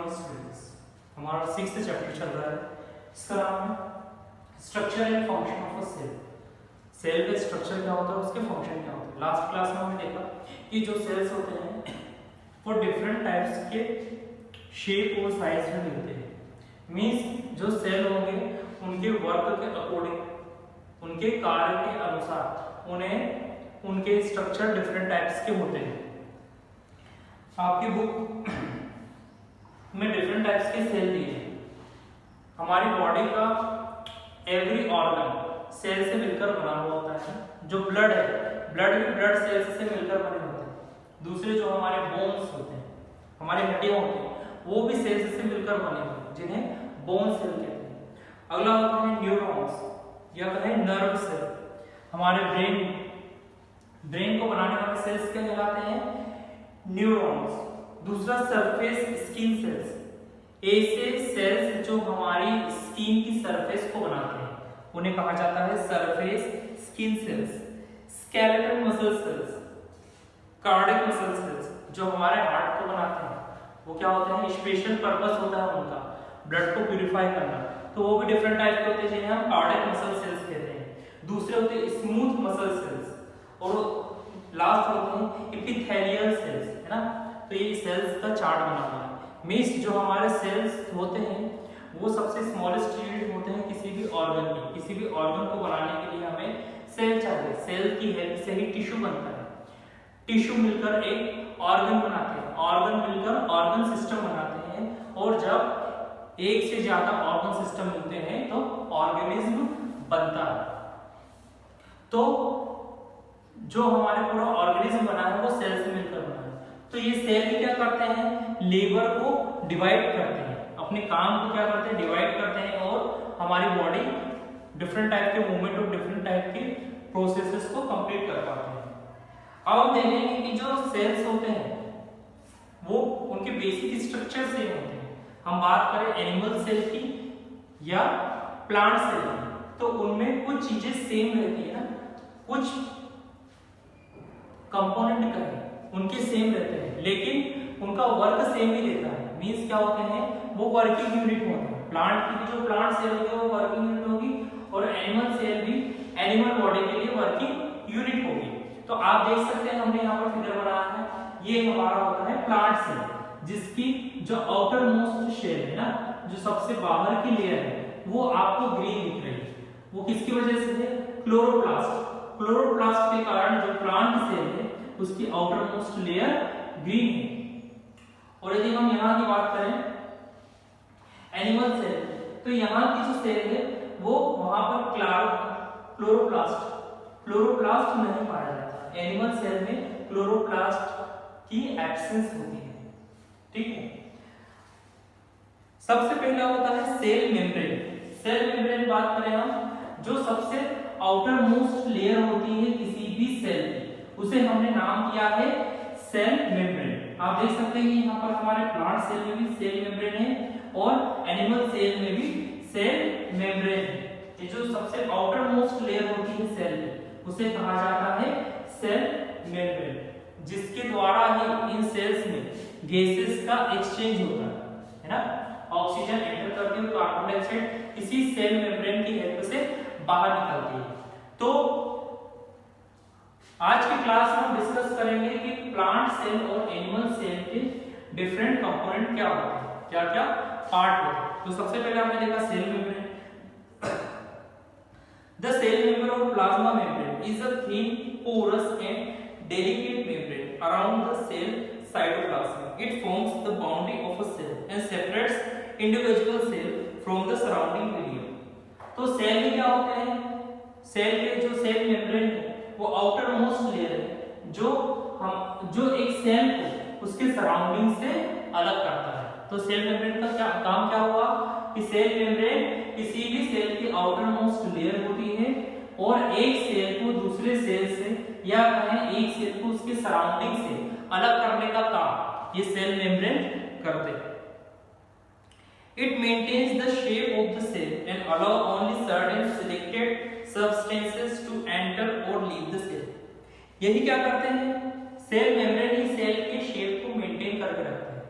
Morning students. हमारा 6th chapter चल रहा है, इसका नाम है structure and function of a cell. Cell का स्ट्रक्चर क्या होता है, उसके फंक्शन क्या होते हैं। लास्ट क्लास में हमने देखा कि जो सेल्स होते हैं वो डिफरेंट टाइप्स के शेप और साइज में मिलते हैं। मींस जो सेल होंगे उनके वर्क के अकॉर्डिंग, उनके कार्य के अनुसार उन्हें उनके स्ट्रक्चर डिफरेंट टाइप्स के होते हैं। आपकी बुक में डिफरेंट टाइप्स के सेल दिए हैं। हमारी बॉडी का एवरी ऑर्गन सेल से मिलकर बना हुआ होता है। जो ब्लड है, ब्लड भी ब्लड सेल्स से मिलकर बने होते हैं। दूसरे जो हमारे बोन्स होते हैं, हमारी हड्डियां होती हैं, वो भी सेल्स से मिलकर बने होते हैं, जिन्हें बोन सेल कहते हैं। अगला होता है न्यूरॉन्स या कहें नर्व सेल। हमारे ब्रेन को बनाने वाले सेल्स क्या कहलाते हैं? न्यूरॉन्स। दूसरा सरफेस स्किन सेल्स, ऐसे सेल्स जो हमारी स्किन की सरफेस को बनाते हैं उन्हें कहा जाता है surface skin cells. Skeletal muscle cells, cardiac muscle cells जो हमारे हार्ट को बनाते हैं, वो क्या होते हैं? स्पेशल पर्पस होता है उनका ब्लड को प्यूरिफाई करना, तो वो भी डिफरेंट टाइप के होते हैं जिन्हें हम कार्डियक मसल सेल्स कहते हैं। दूसरे होते हैं स्मूथ मसल सेल्स और लास्ट होते हैं एपिथेलियल सेल्स, है ना। तो ये सेल्स का चार्ट बना हुआ है। मींस जो हमारे सेल्स होते हैं वो सबसे स्मॉलेस्ट यूनिट होते हैं किसी भी ऑर्गन की। किसी भी ऑर्गन को बनाने के लिए हमें सेल चाहिए। सेल की हेल्प से ही टिश्यू बनता है। टिश्यू मिलकर एक ऑर्गन बनाते हैं, ऑर्गन मिलकर ऑर्गन सिस्टम बनाते हैं, और जब एक से ज्यादा ऑर्गन सिस्टम मिलते हैं तो ऑर्गेनिज्म बनता है। तो जो हमारे पूरा ऑर्गेनिज्म बना है वो सेल से मिलकर बना है। तो ये सेल क्या करते हैं? लेबर को डिवाइड करते हैं, अपने काम को क्या करते हैं? डिवाइड करते हैं, और हमारी बॉडी डिफरेंट टाइप के मूवमेंट और डिफरेंट टाइप के प्रोसेसेस को कंप्लीट कर पाते हैं। अब हम देखेंगे कि जो सेल्स होते हैं वो उनके बेसिक स्ट्रक्चर सेम होते हैं। हम बात करें एनिमल सेल की या प्लांट सेल की, तो उनमें कुछ चीजें सेम रहती है ना, कुछ कंपोनेंट कहें उनके सेम रहते हैं, लेकिन उनका वर्क सेम ही रहता है। मींस क्या होते हैं? वो वर्किंग यूनिट होते हैं। प्लांट की जो प्लांट सेल होगी वो वर्किंग यूनिट होगी, और एनिमल सेल भी एनिमल बॉडी के लिए वर्किंग यूनिट होगी। तो आप देख सकते हैं हमने यहाँ पर फिगर बनाया है, ये हमारा होता है प्लांट सेल, जिसकी जो आउटर मोस्ट शेल है ना, जो सबसे बाहर की लेयर है, वो आपको ग्रीन दिख रही है। वो किसकी वजह से है? क्लोरोप्लास्ट। क्लोरोप्लास्ट के कारण जो प्लांट सेल है उसकी आउटर मोस्ट लेयर ग्रीन है। और यदि हम यहाँ की बात करें एनिमल सेल, तो यहाँ की जो सेल है वो वहां पर क्लोरोप्लास्ट नहीं पाया जाता। एनिमल सेल में क्लोरोप्लास्ट की एब्सेंस होती है, ठीक है। सबसे पहला होता है सेल मेम्ब्रेन। सेल मेम्ब्रेन बात करें हम, जो सबसे आउटर मोस्ट लेयर होती है किसी भी सेल की, उसे हमने नाम दिया है सेल मेम्ब्रेन। आप देख सकते हैं कि यहाँ पर हमारे प्लांट सेल में भी सेल मेम्ब्रेन है और एनिमल सेल में भी सेल मेम्ब्रेन है। ये जो सबसे आउटर मोस्ट लेयर होती है सेल की, उसे कहा जाता है सेल मेम्ब्रेन, जिसके द्वारा ही इन सेल्स में गैसेस का एक्सचेंज होता है ना। ऑक्सीजन एंटर करती है, कार्बन डाइऑक्साइड इसी सेल मेम्ब्रेन की हेल्प से बाहर निकलती है। तो आज की क्लास में हम डिस्कस करेंगे कि प्लांट सेल और एनिमल सेल के डिफरेंट कंपोनेंट क्या होते हैं, क्या क्या पार्ट होते हैं। तो सबसे पहले हमने देखा cell membrane. The cell membrane और plasma membrane is a thin, porous and delicate membrane around the cell cytoplasm. It forms the boundary of a cell and separates individual cell from the surrounding medium. तो cell में क्या होते हैं? Cell के जो cell membrane है वो outer most layer है, जो एक सेल को उसके सराउंडिंग से अलग करता है। तो सेल मेम्ब्रेन का क्या काम क्या हुआ कि सेल मेम्ब्रेन किसी भी सेल की आउटर मोस्ट लेयर होती है, और एक सेल को दूसरे सेल से या कहें एक सेल को उसके सराउंडिंग से अलग करने का काम ये सेल मेम्ब्रेन करते हैं। It maintains the shape of the cell and allow only certain selected substances to enter or leave the cell. यही क्या करते हैं? सेल मेम्ब्रेन ही सेल के शेप को मेंटेन करके रखते हैं।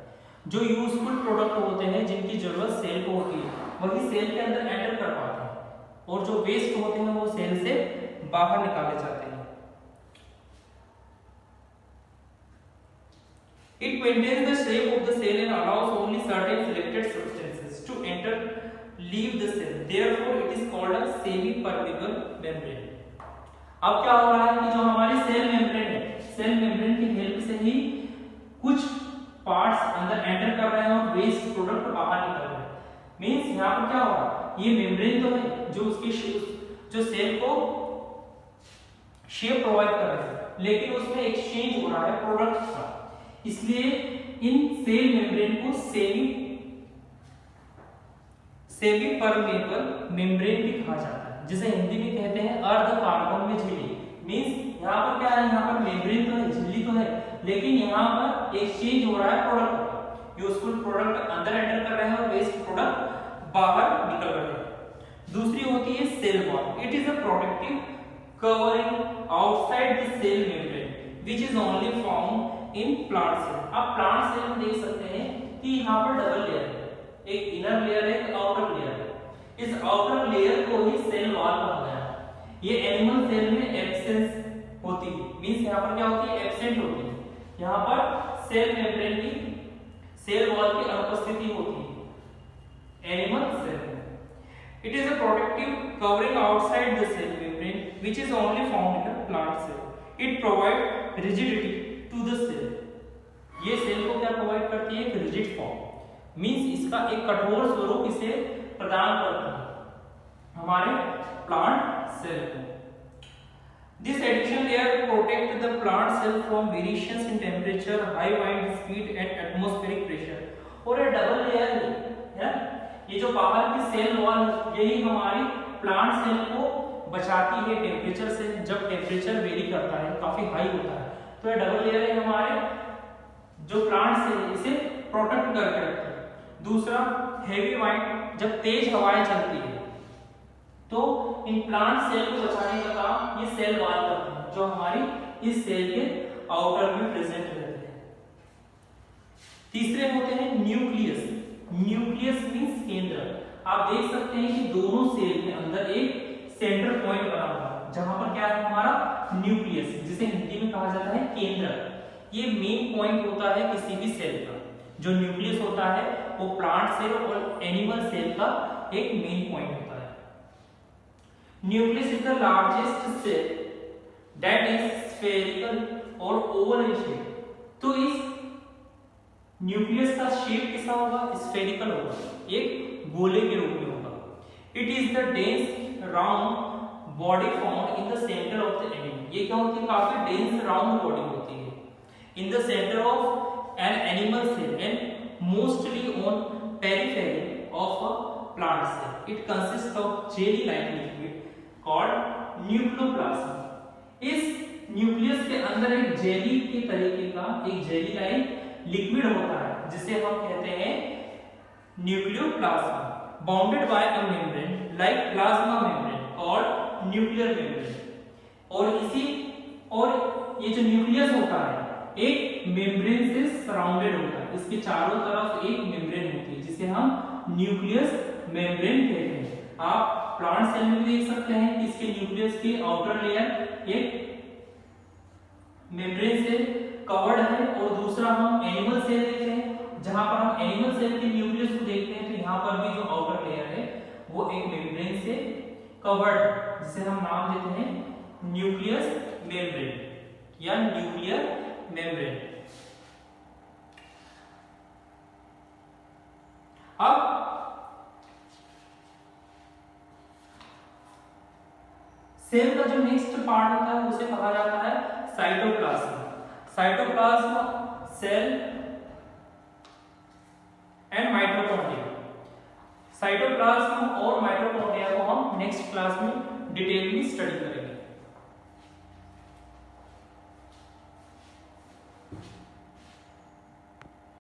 जो यूजफुल प्रोडक्ट होते हैं जिनकी जरूरत सेल को होती है वही सेल के अंदर एंटर कर पाते हैं, और जो वेस्ट होते हैं वो सेल से बाहर निकाले जाते हैं। It maintains the shape of the cell and allows only certain selected substances to enter, leave the cell. Therefore, it is called a semi-permeable membrane. अब क्या हो रहा है कि जो हमारी सेल मेम्ब्रेन है, सेल मेम्ब्रेन की हेल्प से ही कुछ पार्ट्स अंदर एंटर कर रहे हैं और वेस्ट प्रोडक्ट बाहर निकल रहे हैं। मींस यहाँ पर क्या हो रहा है, ये मेम्ब्रेन तो है जो उसकी जो सेल को शेप प्रोवाइड कर रहा है, लेकिन उसमें एक्सचेंज हो रहा है प्रोडक्ट का, इसलिए इन सेल मेम्ब्रेन को सेमी परमेबल मेम्ब्रेन भी कहा जाता है, जिसे हिंदी में कहते हैं अर्ध कार्बन में झिल्ली। मींस यहाँ पर क्या है, यहाँ पर मेम्ब्रेन तो है, झिल्ली तो है, लेकिन यहाँ पर एक्सचेंज हो रहा है प्रोडक्ट का। यूजफुल प्रोडक्ट अंदर एंटर कर रहे हैं और वेस्ट प्रोडक्ट बाहर निकल रहे हैं। दूसरी होती है cell wall. It is a protective covering outside the cell membrane which is only found in plant cell. आप प्लांट सेल में देख सकते हैं कि यहाँ पर डबल लेयर है, एक इनर लेयर है, एक आउटर लेयर है। इस आउटर लेयर को ही सेल वॉल कहा गया है। ये एनिमल सेल में एब्सेंस होती है, मींस यहाँ पर क्या होती है, एब्सेंट होती है। यहाँ पर सेल मेम्ब्रेन की सेल वॉल की अनुपस्थिति होती है एनिमल सेल में। It is a protective covering outside the cell membrane which is only found in a plant cell. It provide rigidity to the cell. ये सेल को क्या प्रोवाइड करती है, एक रिजिड फॉर्म, मींस इसका एक कठोर स्वरूप इसे प्रदान करता है हमारे प्लांट सेल को। This additional layer protect the plant cell from variations in temperature, high wind speed and atmospheric pressure। और ये डबल लेयर है, ये जो बाहर की सेल वॉल यही हमारी प्लांट सेल को बचाती है टेम्परेचर से। जब टेम्परेचर वेरी करता है, काफी हाई होता है, तो ये डबल लेयर है हमारे जो प्लांट सेल इसे प्रोटेक्ट करके रखती है। दूसरा हेवी वाइंड, जब तेज हवाएं चलती है तो इन प्लांट सेल को बचाने का काम ये सेल वॉल करते हैं, जो हमारी इस सेल के आउटर में प्रेजेंट रहते हैं। तीसरे होते हैं न्यूक्लियस। न्यूक्लियस मींस केंद्र। आप देख सकते हैं कि दोनों सेल के अंदर एक सेंटर पॉइंट बना हुआ है, जहां पर क्या है हमारा न्यूक्लियस, जिसे हिंदी में कहा जाता है केंद्र। ये मेन पॉइंट होता है किसी भी सेल का। जो न्यूक्लियस होता है वो प्लांट सेल और एनिमल सेल का एक मेन पॉइंट होता है। Nucleus is the largest cell that is spherical or oval in shape। तो इस न्यूक्लियस का शेप कैसा होगा, स्फेरिकल होगा, एक गोले के रूप में होगा। It is the dense round body found in the centre of the animal. ये क्या होती है, काफी डेंस राउंड बॉडी होती है in the centre of an animal cell and mostly on periphery of a plant cell. It consist of jelly like liquid called nucleoplasm. इस nucleus के अंदर एक जेली के तरीके का एक जेली लाइक लिक्विड होता है, जिसे हम कहते हैं nucleoplasm, bounded by a membrane like plasma membrane called nuclear membrane. और ये जो न्यूक्लियस होता है एक मेम्ब्रेन से सराउंडेड होता है, इसके चारों तरफ एक मेम्ब्रेन होती है जिसे हम न्यूक्लियस मेम्ब्रेन कहते हैं। आप प्लांट सेल में भी देख सकते हैं कि इसके न्यूक्लियस की आउटर लेयर एक मेम्ब्रेन से कवर्ड है, और दूसरा हम एनिमल सेल देखते हैं, जहां पर हम एनिमल सेल के न्यूक्लियस को देखते हैं तो यहाँ पर भी जो आउटर लेयर है वो एक मेम्ब्रेन से कवर्ड है, जिसे हम नाम देते हैं न्यूक्लियस मेम्ब्रेन या न्यूक्लियर मेम्ब्रेन। अब सेल का जो नेक्स्ट पार्ट होता है उसे कहा जाता है cytoplasm. Cytoplasm cell and mitochondria. Cytoplasm और माइटोकॉन्ड्रिया को हम नेक्स्ट क्लास में डिटेल में स्टडी करेंगे।